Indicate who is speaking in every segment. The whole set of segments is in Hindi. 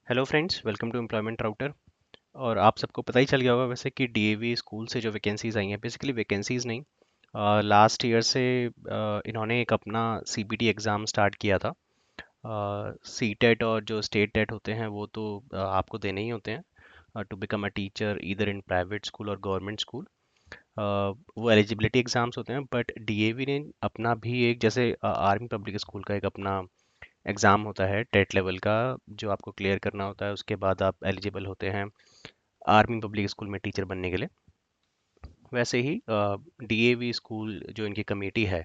Speaker 1: Hello friends, welcome to employment router. और आप सबको पता ही चल गया होगा वैसे कि डीएवी स्कूल से जो वैकेंसीज आई हैं, बेसिकली वैकेंसीज नहीं, लास्ट ईयर से इन्होंने एक अपना सीबीटी एग्ज़ाम स्टार्ट किया था। सीटेट और जो स्टेट टेट होते हैं वो तो आपको देने ही होते हैं to become a teacher either in private school और गवर्नमेंट स्कूल। वो एलिजिबिलिटी एग्ज़ाम्स होते हैं, बट डीएवी ने अपना भी एक, जैसे आर्मी पब्लिक स्कूल का एक अपना एग्ज़ाम होता है टेट लेवल का, जो आपको क्लियर करना होता है, उसके बाद आप एलिजिबल होते हैं आर्मी पब्लिक स्कूल में टीचर बनने के लिए। वैसे ही डीएवी स्कूल जो इनकी कमेटी है,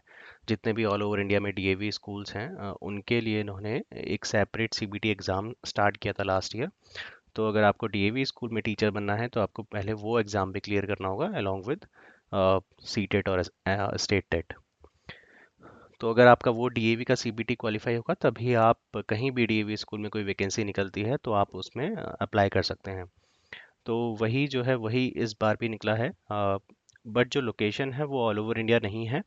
Speaker 1: जितने भी ऑल ओवर इंडिया में डीएवी स्कूल्स हैं, उनके लिए इन्होंने एक सेपरेट सीबीटी एग्ज़ाम स्टार्ट किया था लास्ट ईयर। तो अगर आपको डीएवी स्कूल में टीचर बनना है तो आपको पहले वो एग्ज़ाम भी क्लियर करना होगा अलॉन्ग विद सीटेट और स्टेट टेट। तो अगर आपका वो डीएवी का सीबीटी क्वालिफाई होगा तभी आप कहीं भी डीएवी स्कूल में कोई वैकेंसी निकलती है तो आप उसमें अप्लाई कर सकते हैं। तो वही जो है वही इस बार भी निकला है, बट जो लोकेशन है वो ऑल ओवर इंडिया नहीं है।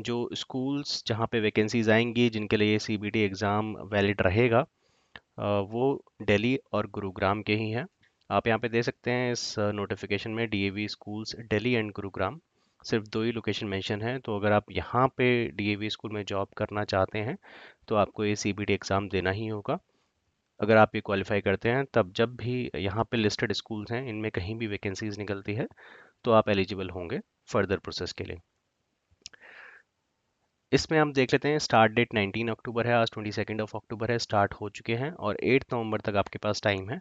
Speaker 1: जो स्कूल्स जहाँ पे वैकेंसीज आएंगी जिनके लिए ये सीबीटी एग्ज़ाम वैलिड रहेगा, वो दिल्ली और गुरुग्राम के ही हैं। आप यहाँ पे दे सकते हैं इस नोटिफिकेशन में DAV schools Delhi and Gurugram, सिर्फ दो ही लोकेशन मेंशन है। तो अगर आप यहाँ पे डीएवी स्कूल में जॉब करना चाहते हैं तो आपको ये सीबीटी एग्ज़ाम देना ही होगा। अगर आप ये क्वालिफाई करते हैं तब जब भी यहाँ पे लिस्टेड स्कूल्स हैं इनमें कहीं भी वैकेंसीज निकलती है तो आप एलिजिबल होंगे फर्दर प्रोसेस के लिए। इसमें हम देख लेते हैं, स्टार्ट डेट 19 अक्टूबर है, आज 22 ऑफ अक्टूबर है, स्टार्ट हो चुके हैं और 8 नवंबर तक आपके पास टाइम है।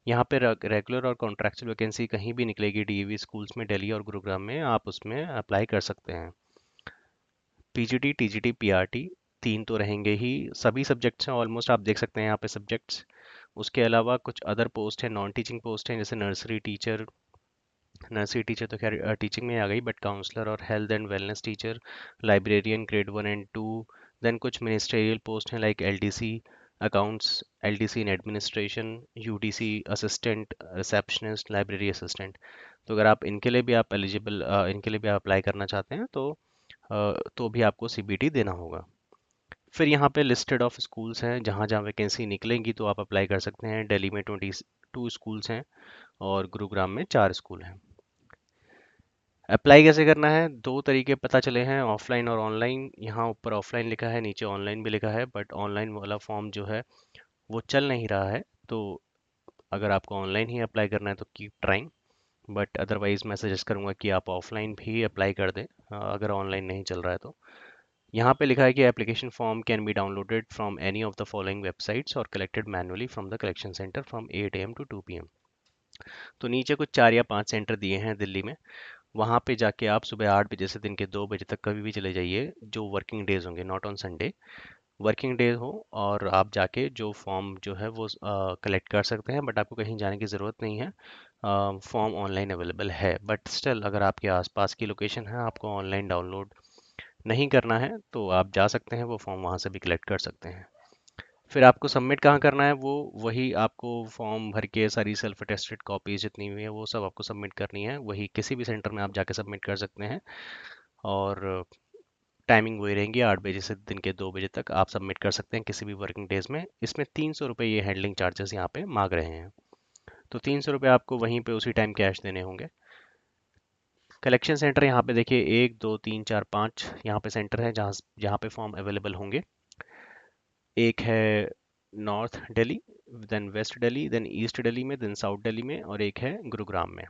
Speaker 1: यहाँ पे रेगुलर और कॉन्ट्रैक्चुअल वैकेंसी कहीं भी निकलेगी डीएवी स्कूल्स में दिल्ली और गुरुग्राम में, आप उसमें अप्लाई कर सकते हैं। पीजीटी, टीजीटी, पीआरटी, तीन तो रहेंगे ही। सभी सब्जेक्ट्स हैं ऑलमोस्ट, आप देख सकते हैं यहाँ पे सब्जेक्ट्स। उसके अलावा कुछ अदर पोस्ट है, नॉन टीचिंग पोस्ट हैं, जैसे नर्सरी टीचर। नर्सरी टीचर तो खैर टीचिंग में आ गई, बट काउंसलर और health and wellness teacher, librarian grade 1 and 2। Then कुछ मिनिस्ट्रियल पोस्ट हैं like LDC accounts, LDC in administration, UDC assistant, receptionist, library assistant. तो अगर आप इनके लिए भी आप एलिजिबल, इनके लिए भी आप अप्लाई करना चाहते हैं तो भी आपको सीबीटी देना होगा। फिर यहाँ पे लिस्टेड ऑफ स्कूल्स हैं, जहाँ जहाँ वैकेंसी निकलेंगी तो आप अप्लाई कर सकते हैं। दिल्ली में 22 स्कूल्स हैं और गुरुग्राम में 4 स्कूल हैं। अप्लाई कैसे करना है, दो तरीके पता चले हैं, ऑफलाइन और ऑनलाइन। यहाँ ऊपर ऑफलाइन लिखा है, नीचे ऑनलाइन भी लिखा है, बट ऑनलाइन वाला फॉर्म जो है वो चल नहीं रहा है। तो अगर आपको ऑनलाइन ही अप्लाई करना है तो कीप ट्राइंग, बट अदरवाइज मैं सजेस्ट करूँगा कि आप ऑफलाइन भी अप्लाई कर दें, अगर ऑनलाइन नहीं चल रहा है तो। यहाँ पे लिखा है कि application form can be downloaded from any of the following websites और collected manually from the collection centre from 8 AM to 2 PM। तो नीचे कुछ 4 या 5 सेंटर दिए हैं दिल्ली में। वहाँ पे जाके आप सुबह 8 बजे से दिन के 2 बजे तक कभी भी चले जाइए, जो वर्किंग डेज होंगे, not on Sunday, working days हो, और आप जाके जो फॉर्म जो है वो कलेक्ट कर सकते हैं। बट आपको कहीं जाने की ज़रूरत नहीं है, फॉर्म ऑनलाइन अवेलेबल है। बट स्टिल अगर आपके आसपास की लोकेशन है, आपको ऑनलाइन डाउनलोड नहीं करना है, तो आप जा सकते हैं, वो फॉर्म वहाँ से भी कलेक्ट कर सकते हैं। फिर आपको सबमिट कहाँ करना है, वो वही आपको फॉर्म भर के सारी सेल्फ अटेस्टेड कॉपीज जितनी हुई है वो सब आपको सबमिट करनी है, वही किसी भी सेंटर में आप जाके सबमिट कर सकते हैं। और टाइमिंग वही रहेंगी, 8 बजे से दिन के 2 बजे तक आप सबमिट कर सकते हैं किसी भी वर्किंग डेज में। इसमें 300 रुपये ये हैंडलिंग चार्जेस यहाँ पे मांग रहे हैं। तो 300 रुपये आपको वहीं पे उसी टाइम कैश देने होंगे। कलेक्शन सेंटर यहाँ पे देखिए, 1 2 3 4 5 यहाँ पे सेंटर है जहाँ जहाँ पे फॉर्म अवेलेबल होंगे। एक है north Delhi, then west Delhi, then east Delhi में, देन साउथ दिल्ली में, और एक है गुरुग्राम में।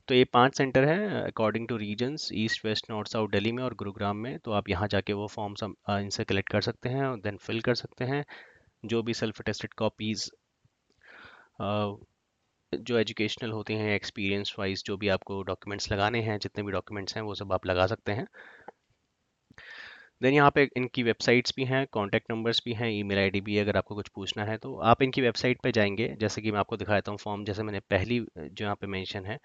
Speaker 1: तो ये 5 सेंटर हैं according two reasons, east west north south Delhi में और गुरुग्राम में। तो आप यहाँ जाके वो फॉर्म सब इनसे कलेक्ट कर सकते हैं और देन फिल कर सकते हैं। जो भी सेल्फ अटेस्टेड कॉपीज़ जो एजुकेशनल होती हैं, एक्सपीरियंस वाइज जो भी आपको डॉक्यूमेंट्स लगाने हैं, जितने भी डॉक्यूमेंट्स हैं वो सब आप लगा सकते हैं। देन यहाँ पे इनकी वेबसाइट्स भी हैं, कॉन्टैक्ट नंबर्स भी हैं, ईमेल आईडी भी है। अगर आपको कुछ पूछना है तो आप इनकी वेबसाइट पे जाएंगे, जैसे कि मैं आपको दिखाता हूँ फॉर्म। जैसे मैंने पहली जो यहाँ पे मेंशन है,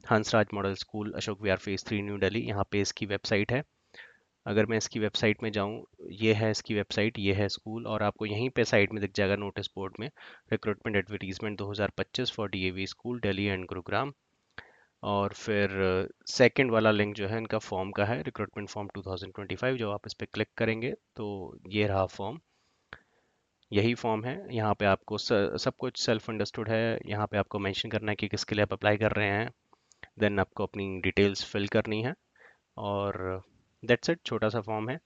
Speaker 1: Hansraj model school, Ashok Vihar phase 3 new Delhi, यहाँ पे इसकी वेबसाइट है। अगर मैं इसकी वेबसाइट में जाऊँ, ये है इसकी वेबसाइट, ये है स्कूल, और आपको यहीं पे साइड में दिख जाएगा नोटिस बोर्ड में, recruitment advertisement 2025 for DAV school Delhi and Gurugram. और फिर सेकंड वाला लिंक जो है इनका फॉर्म का है, रिक्रूटमेंट फॉर्म 2025। जो आप इस पर क्लिक करेंगे तो ये रहा फॉर्म। यही फॉर्म है। यहाँ पे आपको सब कुछ सेल्फ अंडरस्टूड है। यहाँ पे आपको मेंशन करना है कि किसके लिए आप अप्लाई कर रहे हैं। देन आपको अपनी डिटेल्स फिल करनी है और दैट्स इट। छोटा सा फॉर्म है,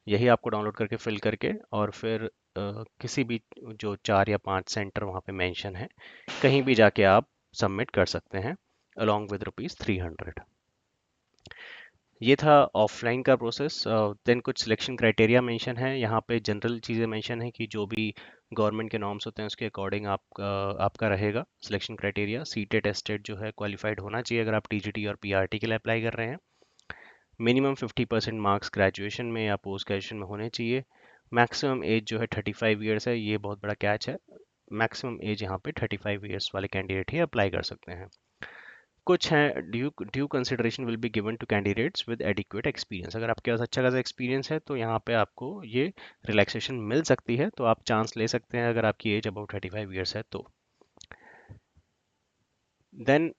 Speaker 1: यही आपको डाउनलोड करके फिल करके और फिर किसी भी जो 4 या 5 सेंटर वहाँ पे मेंशन है कहीं भी जाके आप सबमिट कर सकते हैं अलॉन्ग विद ₹300। ये था ऑफलाइन का प्रोसेस। देन कुछ सिलेक्शन क्राइटेरिया मेंशन है। यहाँ पे जनरल चीज़ें मेंशन है कि जो भी गवर्नमेंट के नॉर्म्स होते हैं उसके अकॉर्डिंग आपका रहेगा सिलेक्शन क्राइटेरिया। सीटेट टेस्टेड जो है क्वालिफाइड होना चाहिए अगर आप टीजीटी और पीआरटी के लिए अप्लाई कर रहे हैं। मिनिमम 50% मार्क्स ग्रेजुएशन में या पोस्ट ग्रेजुएशन में होने चाहिए। मैक्सिमम एज जो है 35 ईयर्स है, ये बहुत बड़ा कैच है। मैक्सिमम एज यहाँ पे 35 ईयर्स वाले कैंडिडेट ही अप्लाई कर सकते हैं। कुछ हैं, due consideration will be given to candidates with adequate experience. अगर आपके पास अच्छा खासा एक्सपीरियंस है तो यहाँ पे आपको ये रिलैक्सेशन मिल सकती है, तो आप चांस ले सकते हैं अगर आपकी एज अबाउट 35 ईयर्स है तो। देन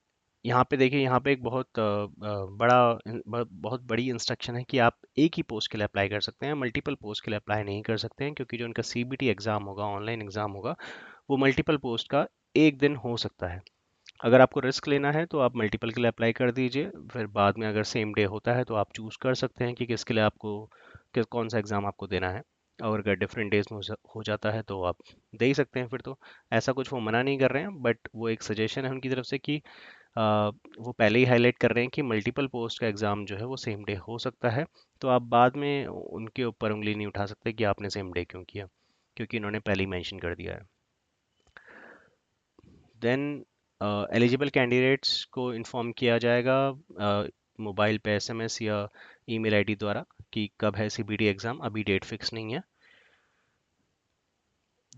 Speaker 1: यहाँ पे देखिए, यहाँ पे एक बहुत बड़ी इंस्ट्रक्शन है कि आप एक ही पोस्ट के लिए अप्लाई कर सकते हैं, मल्टीपल पोस्ट के लिए अप्लाई नहीं कर सकते हैं, क्योंकि जो उनका सीबीटी एग्ज़ाम होगा, ऑनलाइन एग्ज़ाम होगा, वो मल्टीपल पोस्ट का एक दिन हो सकता है। अगर आपको रिस्क लेना है तो आप मल्टीपल के लिए अप्लाई कर दीजिए, फिर बाद में अगर सेम डे होता है तो आप चूज़ कर सकते हैं कि किसके लिए आपको कौन सा एग्ज़ाम आपको देना है। और अगर डिफरेंट डेज में हो जाता है तो आप दे ही सकते हैं फिर तो। ऐसा कुछ वो मना नहीं कर रहे हैं, बट वो एक सजेशन है उनकी तरफ से कि वो पहले ही हाईलाइट कर रहे हैं कि मल्टीपल पोस्ट का एग्ज़ाम जो है वो सेम डे हो सकता है। तो आप बाद में उनके ऊपर उंगली नहीं उठा सकते कि आपने सेम डे क्यों किया, क्योंकि इन्होंने पहले ही मेंशन कर दिया है। देन एलिजिबल कैंडिडेट्स को इन्फॉर्म किया जाएगा मोबाइल पे एसएमएस या ईमेल आईडी द्वारा कि कब है सीबीटी एग्ज़ाम। अभी डेट फिक्स नहीं है।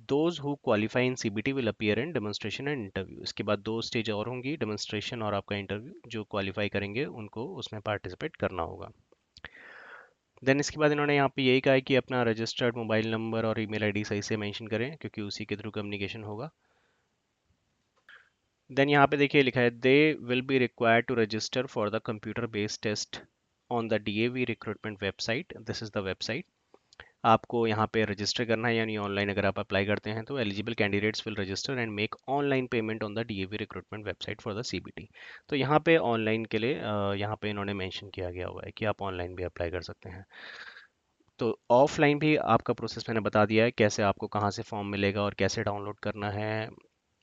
Speaker 1: Those who qualify in CBT will appear in demonstration and interview. इसके बाद 2 स्टेज और होंगी, डेमोन्स्ट्रेशन और आपका इंटरव्यू। जो क्वालिफाई करेंगे उनको उसमें पार्टिसिपेट करना होगा। देन इसके बाद इन्होंने यहाँ पे यही कहा है कि अपना रजिस्टर्ड मोबाइल नंबर और ईमेल आईडी सही से मेंशन करें, क्योंकि उसी के थ्रू कम्युनिकेशन होगा। देन यहाँ पे देखिए लिखा है, they will be required to register for the computer based test on the DAV recruitment website. This is the website. आपको यहाँ पे रजिस्टर करना है, यानी ऑनलाइन अगर आप अप्लाई करते हैं तो eligible candidates will register and make online payment on the DAV recruitment website for the CBT. तो यहाँ पे ऑनलाइन के लिए यहाँ पे इन्होंने मेंशन किया गया हुआ है कि आप ऑनलाइन भी अप्लाई कर सकते हैं। तो ऑफलाइन भी आपका प्रोसेस मैंने बता दिया है, कैसे आपको कहाँ से फॉर्म मिलेगा और कैसे डाउनलोड करना है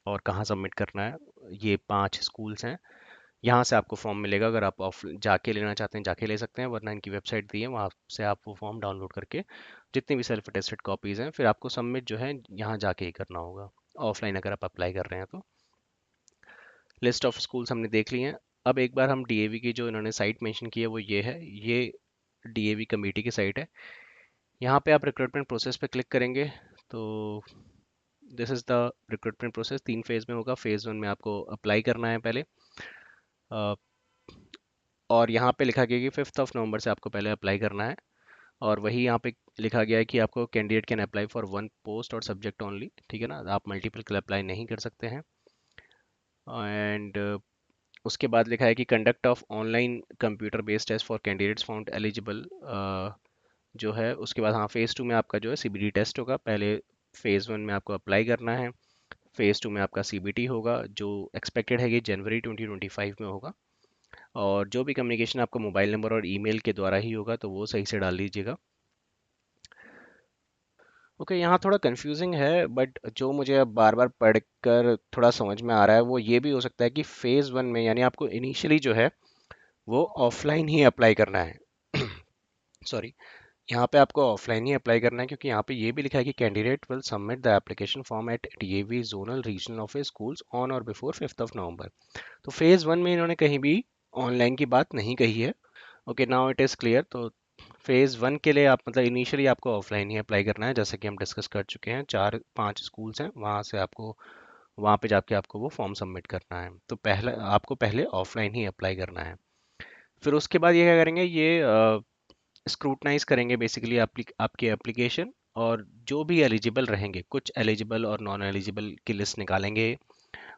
Speaker 1: और कहाँ सबमिट करना है। ये 5 स्कूल्स हैं, यहाँ से आपको फॉर्म मिलेगा। अगर आप ऑफ जाके लेना चाहते हैं जाके ले सकते हैं, वरना इनकी वेबसाइट दी है, वहाँ से आप वो फॉर्म डाउनलोड करके जितनी भी सेल्फ अटेस्टेड कॉपीज़ हैं फिर आपको सबमिट जो है यहाँ जाके ही करना होगा, ऑफलाइन अगर आप अप्लाई कर रहे हैं तो। लिस्ट ऑफ स्कूल्स हमने देख ली हैं। अब एक बार हम डीएवी की जो इन्होंने साइट मेंशन की है वो ये है, ये डीएवी कमेटी की साइट है। यहाँ पे आप रिक्रूटमेंट प्रोसेस पे क्लिक करेंगे तो this is the recruitment process. 3 phase में होगा। फेज़ 1 में आपको अप्लाई करना है पहले, अ, और यहाँ पे लिखा गया कि 5 नवंबर से आपको पहले अप्लाई करना है। और वही यहाँ पे लिखा गया है कि आपको candidate can apply for 1 post और सब्जेक्ट ओनली, ठीक है ना, आप मल्टीपल के लिए अप्लाई नहीं कर सकते हैं। एंड उसके बाद लिखा है कि conduct of online computer based test for candidates found eligible जो है। उसके बाद हाँ, फेज़ 2 में आपका जो है सीबीटी टेस्ट होगा। पहले फेज़ 1 में आपको अप्लाई करना है, फेज़ 2 में आपका सीबीटी होगा, जो एक्सपेक्टेड है कि जनवरी 2025 में होगा। और जो भी कम्युनिकेशन आपका मोबाइल नंबर और ईमेल के द्वारा ही होगा, तो वो सही से डाल लीजिएगा। ओके, यहाँ थोड़ा कंफ्यूजिंग है, बट जो मुझे अब बार बार पढ़कर थोड़ा समझ में आ रहा है वो ये भी हो सकता है कि फेज़ 1 में यानी आपको इनिशियली जो है वो ऑफलाइन ही अप्लाई करना है। सॉरी, यहाँ पे आपको ऑफलाइन ही अप्लाई करना है, क्योंकि यहाँ पे ये भी लिखा है कि candidate will submit the application form at DAV zonal regional office schools on और बिफोर 5 नवंबर। तो फेज़ 1 में इन्होंने कहीं भी ऑनलाइन की बात नहीं कही है। Okay, now it is clear. तो फेज़ 1 के लिए आप मतलब इनिशियली आपको ऑफलाइन ही अप्लाई करना है, जैसे कि हम डिस्कस कर चुके हैं। 4 5 स्कूल्स हैं, वहाँ से आपको वहाँ पे जाके आपको वो फॉर्म सबमिट करना है। तो पहले आपको पहले ऑफलाइन ही अप्लाई करना है। फिर उसके बाद ये क्या करेंगे, ये स्क्रूटनाइज करेंगे बेसिकली आपकी एप्लीकेशन, और जो भी एलिजिबल रहेंगे, कुछ एलिजिबल और नॉन एलिजिबल की लिस्ट निकालेंगे।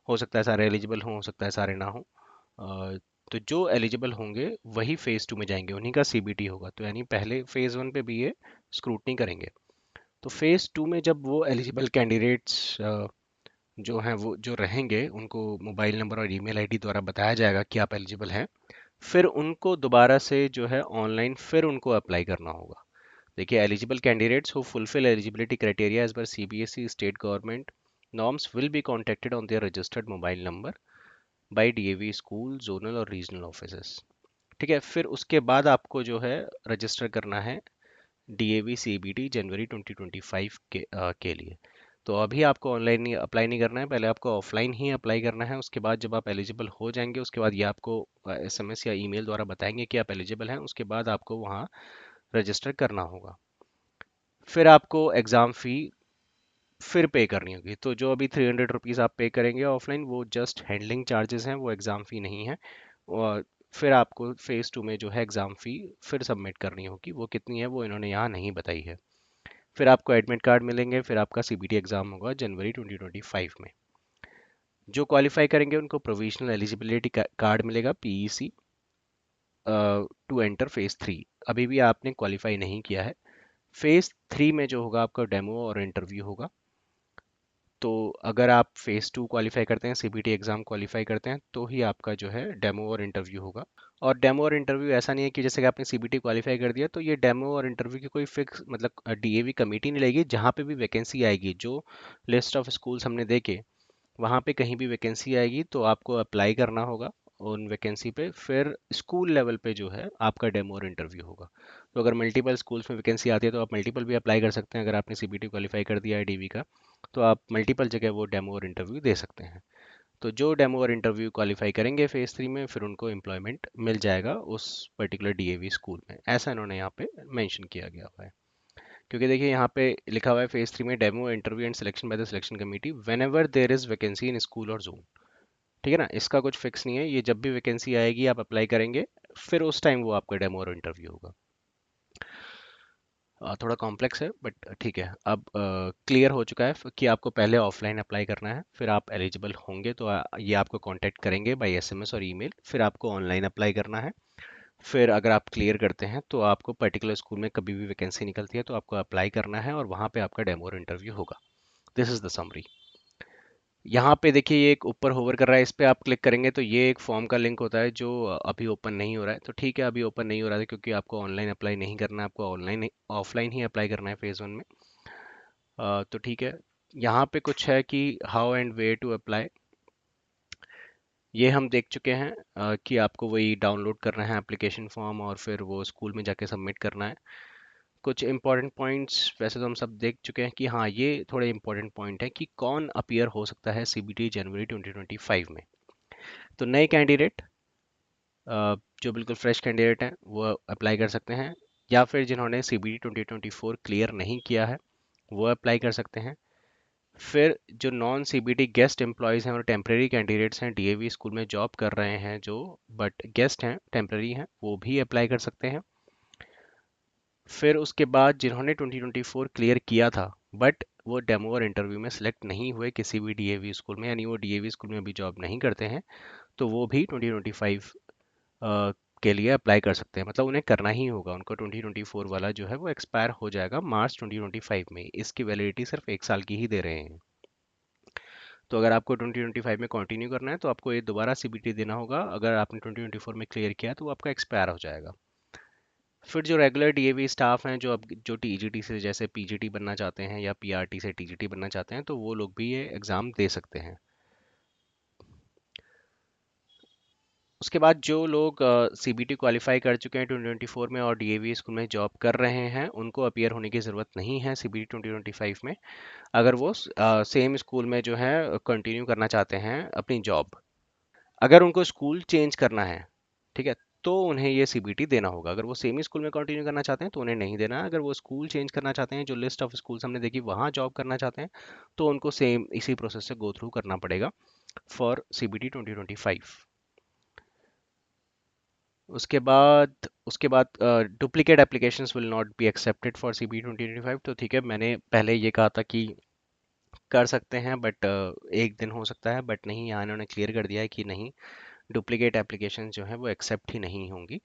Speaker 1: हो सकता है सारे एलिजिबल हों, हो सकता है सारे ना हों। तो जो एलिजिबल होंगे वही फेज़ 2 में जाएंगे, उन्हीं का सीबीटी होगा। तो यानी पहले फेज़ 1 पे भी ये स्क्रूटनी करेंगे। तो फेज़ टू में जब वो एलिजिबल कैंडिडेट्स जो हैं वो जो रहेंगे उनको मोबाइल नंबर और ईमेल आईडी द्वारा बताया जाएगा कि आप एलिजिबल हैं। फिर उनको दोबारा से जो है ऑनलाइन फिर उनको अप्लाई करना होगा। देखिए, eligible candidates who fulfil eligibility criteria as per CBSE state government norms will be contacted on their registered mobile number by DAV school zonal और रीजनल ऑफिसेस। ठीक है, फिर उसके बाद आपको जो है रजिस्टर करना है डीएवी सीबीटी जनवरी 2025 के लिए। तो अभी आपको ऑनलाइन नहीं अप्लाई नहीं करना है, पहले आपको ऑफलाइन ही अप्लाई करना है। उसके बाद जब आप एलिजिबल हो जाएंगे उसके बाद ये आपको एसएमएस या ईमेल द्वारा बताएंगे कि आप एलिजिबल हैं। उसके बाद आपको वहाँ रजिस्टर करना होगा। फिर आपको एग्ज़ाम फ़ी फिर पे करनी होगी। तो जो अभी 300 रुपीज़ आप पे करेंगे ऑफलाइन, वो जस्ट हैंडलिंग चार्जेस हैं, वो एग्ज़ाम फ़ी नहीं है। और फिर आपको फेज़ टू में जो है एग्ज़ाम फ़ी फिर सबमिट करनी होगी। वो कितनी है वो इन्होंने यहाँ नहीं बताई है। फिर आपको एडमिट कार्ड मिलेंगे। फिर आपका सीबीटी एग्ज़ाम होगा जनवरी 2025 में। जो क्वालिफाई करेंगे उनको प्रोविजनल एलिजिबिलिटी कार्ड मिलेगा, PEC, to enter phase three. अभी भी आपने क्वालिफाई नहीं किया है। फेज़ थ्री में जो होगा आपका डेमो और इंटरव्यू होगा। तो अगर आप फेज़ टू क्वालिफाई करते हैं, सीबीटी एग्ज़ाम क्वालिफाई करते हैं, तो ही आपका जो है डेमो और इंटरव्यू होगा। और डेमो और इंटरव्यू ऐसा नहीं है कि जैसे कि आपने सीबीटी क्वालिफाई कर दिया तो ये डेमो और इंटरव्यू की कोई फिक्स मतलब डीएवी कमेटी नहीं लगेगी। जहाँ पे भी वैकेंसी आएगी, जो लिस्ट ऑफ स्कूल्स हमने देखे, वहाँ पे कहीं भी वैकेंसी आएगी तो आपको अप्लाई करना होगा उन वैकेंसी पे। फिर स्कूल लेवल पे जो है आपका डेमो और इंटरव्यू होगा। तो अगर मल्टीपल स्कूल्स में वैकेंसी आती है तो आप मल्टीपल भी अप्लाई कर सकते हैं। अगर आपने सीबीटी क्वालिफाई कर दिया है डीवी का, तो आप मल्टीपल जगह वो डेमो और इंटरव्यू दे सकते हैं। तो जो डेमो और इंटरव्यू क्वालिफाई करेंगे फेज़ थ्री में, फिर उनको एम्प्लॉयमेंट मिल जाएगा उस पर्टिकुलर डीएवी स्कूल में। ऐसा इन्होंने यहाँ पे मेंशन किया गया हुआ है। क्योंकि देखिए यहाँ पे लिखा हुआ है फेज़ थ्री में demo interview and selection by the selection committee when ever there is vacancy in school और जोन। ठीक है ना, इसका कुछ फिक्स नहीं है। ये जब भी वैकेंसी आएगी आप अप्लाई करेंगे, फिर उस टाइम वो आपका डेमो और इंटरव्यू होगा। थोड़ा कॉम्प्लेक्स है बट ठीक है। अब क्लियर हो चुका है कि आपको पहले ऑफलाइन अप्लाई करना है, फिर आप एलिजिबल होंगे तो ये आपको कांटेक्ट करेंगे बाय एसएमएस और ईमेल। फिर आपको ऑनलाइन अप्लाई करना है। फिर अगर आप क्लियर करते हैं तो आपको पर्टिकुलर स्कूल में कभी भी वैकेंसी निकलती है तो आपको अप्लाई करना है और वहाँ पे आपका डेमो और इंटरव्यू होगा। This is the summary. यहाँ पे देखिए ये एक ऊपर होवर कर रहा है, इस पे आप क्लिक करेंगे तो ये एक फॉर्म का लिंक होता है जो अभी ओपन नहीं हो रहा है। तो ठीक है, अभी ओपन नहीं हो रहा है क्योंकि आपको ऑनलाइन अप्लाई नहीं करना है, आपको ऑनलाइन ऑफलाइन ही अप्लाई करना है फेज़ वन में। तो ठीक है, यहाँ पे कुछ है कि how and where to apply, ये हम देख चुके हैं कि आपको वही डाउनलोड करना है एप्लीकेशन फॉर्म और फिर वो स्कूल में जाके सबमिट करना है। कुछ इंपॉर्टेंट पॉइंट्स वैसे तो हम सब देख चुके हैं कि हाँ, ये थोड़े इंपॉर्टेंट पॉइंट है कि कौन अपीयर हो सकता है सीबीटी जनवरी 2025 में। तो नए कैंडिडेट, जो बिल्कुल फ्रेश कैंडिडेट हैं वो अप्लाई कर सकते हैं, या फिर जिन्होंने सीबीटी 2024 क्लियर नहीं किया है वो अप्लाई कर सकते हैं। फिर जो नॉन सीबीटी गेस्ट एम्प्लॉयज़ हैं और टेम्प्रेरी कैंडिडेट्स हैं, डीएवी स्कूल में जॉब कर रहे हैं जो, बट गेस्ट हैं, टेम्प्रेरी हैं, वो भी अप्लाई कर सकते हैं। फिर उसके बाद जिन्होंने 2024 क्लियर किया था बट वो डेमो और इंटरव्यू में सिलेक्ट नहीं हुए किसी भी डीएवी स्कूल में, यानी वो डीएवी स्कूल में अभी जॉब नहीं करते हैं, तो वो भी 2025 के लिए अप्लाई कर सकते हैं। मतलब उन्हें करना ही होगा, उनको 2024 वाला जो है वो एक्सपायर हो जाएगा मार्च 2025 में। इसकी वैलिडिटी सिर्फ 1 साल की ही दे रहे हैं। तो अगर आपको 2025 में कंटिन्यू करना है तो आपको ये दोबारा सीबीटी देना होगा। अगर आपने 2024 में क्लियर किया तो वो आपका एक्सपायर हो जाएगा। फिर जो रेगुलर डीएवी स्टाफ हैं जो अब जो टीजीटी से जैसे पीजीटी बनना चाहते हैं या पीआरटी से टीजीटी बनना चाहते हैं, तो वो लोग भी ये एग्ज़ाम दे सकते हैं। उसके बाद जो लोग सीबीटी क्वालिफाई कर चुके हैं 2024 में और डीएवी स्कूल में जॉब कर रहे हैं, उनको अपीयर होने की ज़रूरत नहीं है सीबीटी 2025 में। अगर वो सेम स्कूल में जो है कंटिन्यू करना चाहते हैं अपनी जॉब। अगर उनको स्कूल चेंज करना है, ठीक है, तो उन्हें ये सीबीटी देना होगा। अगर वो सेम ही स्कूल में कंटिन्यू करना चाहते हैं तो उन्हें नहीं देना। अगर वो स्कूल चेंज करना चाहते हैं, जो लिस्ट ऑफ स्कूल्स हमने देखी वहाँ जॉब करना चाहते हैं, तो उनको सेम इसी प्रोसेस से गो थ्रू करना पड़ेगा फॉर सीबीटी 2025। उसके बाद duplicate applications will not be accepted for CBT 2025। तो ठीक है, मैंने पहले ये कहा था कि कर सकते हैं बट एक दिन हो सकता है, बट नहीं, यहाँ इन्होंने क्लियर कर दिया है कि नहीं, डुप्लीकेट एप्लीकेशन जो है वो एक्सेप्ट ही नहीं होंगी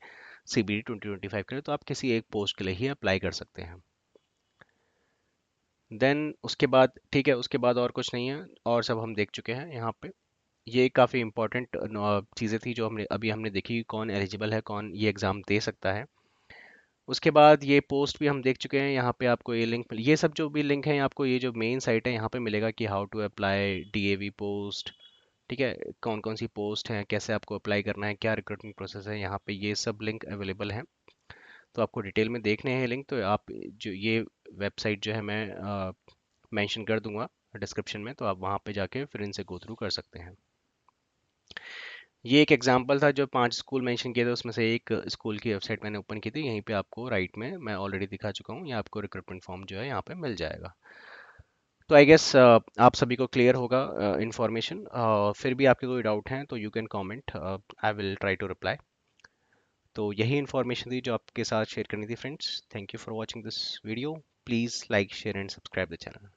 Speaker 1: सीबीडी 2025 के लिए। तो आप किसी एक पोस्ट के लिए ही अप्लाई कर सकते हैं। देन उसके बाद ठीक है, उसके बाद और कुछ नहीं है, और सब हम देख चुके हैं यहाँ पे। ये काफ़ी इंपॉर्टेंट चीज़ें थी जो हमने देखी, कौन एलिजिबल है, कौन ये एग्ज़ाम दे सकता है। उसके बाद ये पोस्ट भी हम देख चुके हैं, यहाँ पे आपको ये लिंक ये सब जो भी लिंक है आपको, ये जो मेन साइट है यहाँ पे मिलेगा कि how to apply DAV post. ठीक है, कौन कौन सी पोस्ट हैं, कैसे आपको अप्लाई करना है, क्या रिक्रूटमेंट प्रोसेस है, यहाँ पे ये सब लिंक अवेलेबल हैं। तो आपको डिटेल में देखने हैं लिंक, तो आप जो ये वेबसाइट जो है मैं मेंशन कर दूंगा डिस्क्रिप्शन में, तो आप वहाँ पे जाके फिर इनसे गो थ्रू कर सकते हैं। ये एक एग्जांपल था, जो 5 स्कूल मेंशन किए थे उसमें से एक स्कूल की वेबसाइट मैंने ओपन की थी, यहीं पे आपको राइट में मैं ऑलरेडी दिखा चुका हूँ, या आपको रिक्रूटमेंट फॉर्म जो है यहाँ पे मिल जाएगा। तो आई गेस आप सभी को क्लियर होगा इन्फॉर्मेशन। फिर भी आपके कोई डाउट हैं तो you can comment, I will try to reply. तो यही इन्फॉर्मेशन थी जो आपके साथ शेयर करनी थी friends. Thank you for watching this video. Please like share and subscribe the channel.